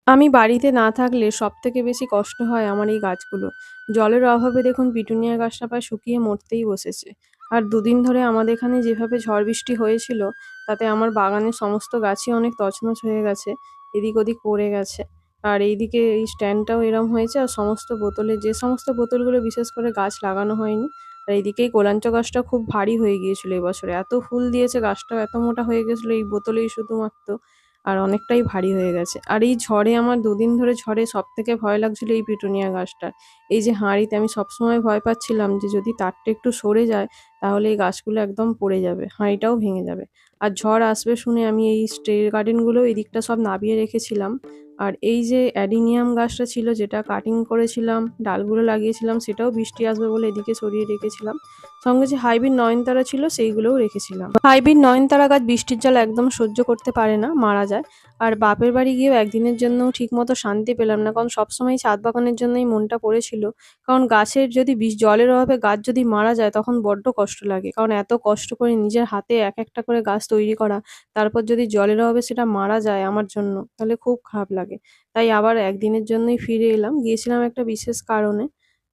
আমি বাড়িতে না থাকলে সবথেকে বেশি কষ্ট হয় আমার এই গাছগুলো। জলের অভাবে দেখুন পিটুনিয়া গাছটা প্রায় শুকিয়ে মরতেই বসেছে। আর দুদিন ধরে আমাদের এখানে যেভাবে ঝড় বৃষ্টি হয়েছিল, তাতে আমার বাগানের সমস্ত গাছই অনেক তছনছ হয়ে গেছে। এদিক ওদিক পড়ে গেছে। আর এইদিকে এই স্ট্যান্ডটাও এরম হয়েছে, আর সমস্ত বোতলে যে সমস্ত বোতলগুলো বিশেষ করে গাছ লাগানো হয়নি। আর এইদিকে এই গোলাঞ্চ গাছটা খুব ভারী হয়ে গিয়েছিল এবছরে। এত ফুল দিয়েছে, গাছটাও এত মোটা হয়ে গেছিল এই বোতলেই শুধুমাত্র। আর অনেকটাই ভারী হয়ে গেছে। আর এই ঝড়ে আমার ২ দিন ধরে ঝড়ে সবথেকে ভয় লাগছিল এই পিটুনিয়া গাছটার। এই যে হাঁড়িতে আমি সবসময় ভয় পাচ্ছিলাম যে যদি তারটা একটু সরে যায়, তাহলে এই গাছগুলো একদম পড়ে যাবে। হাঁড়িটাও ভেঙে যাবে। আর ঝড় আসবে শুনে আমি এই স্ট্রে গার্ডেনগুলো এদিকটা সব নাবিয়ে রেখেছিলাম। আর এই যে অ্যাডিনিয়াম গাছটা ছিল যেটা কাটিং করেছিলাম, ডালগুলো লাগিয়েছিলাম, সেটাও বৃষ্টি আসবে বলে এদিকে সরিয়ে রেখেছিলাম। সঙ্গে যে হাইব্রিড নয়নতারা ছিল সেইগুলোও রেখেছিলাম। হাইব্রিড নয়নতারা গাছ বৃষ্টির জল একদম সহ্য করতে পারে না, মারা যায়। আর বাপের বাড়ি গিয়েও একদিনের জন্যও ঠিকমতো শান্তি পেলাম না। কারণ সবসময় ছাদ বাগানের জন্যই মনটা পড়েছিল। কারণ গাছের যদি জলের অভাবে গাছ যদি মারা যায় তখন বড্ড কষ্ট লাগে। কারণ এত কষ্ট করে নিজের হাতে এক একটা করে গাছ তৈরি করা, তারপর যদি জলের অভাবে সেটা মারা যায় আমার জন্য, তাহলে খুব খারাপ লাগে। তাই আবার একদিনের জন্যই ফিরে এলাম। গিয়েছিলাম একটা বিশেষ কারণে।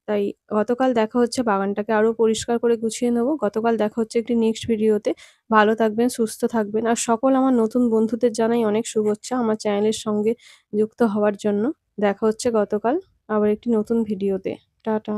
তাই গতকাল দেখা হচ্ছে, বাগানটাকে আরো পরিষ্কার করে গুছিয়ে নেব। গতকাল দেখা হচ্ছে একটি নেক্সট ভিডিওতে। ভালো থাকবেন, সুস্থ থাকবেন। আর সকল আমার নতুন বন্ধুদের জানাই অনেক শুভেচ্ছা আমার চ্যানেলের সঙ্গে যুক্ত হওয়ার জন্য। দেখা হচ্ছে গতকাল আবার একটি নতুন ভিডিওতে। টাটা।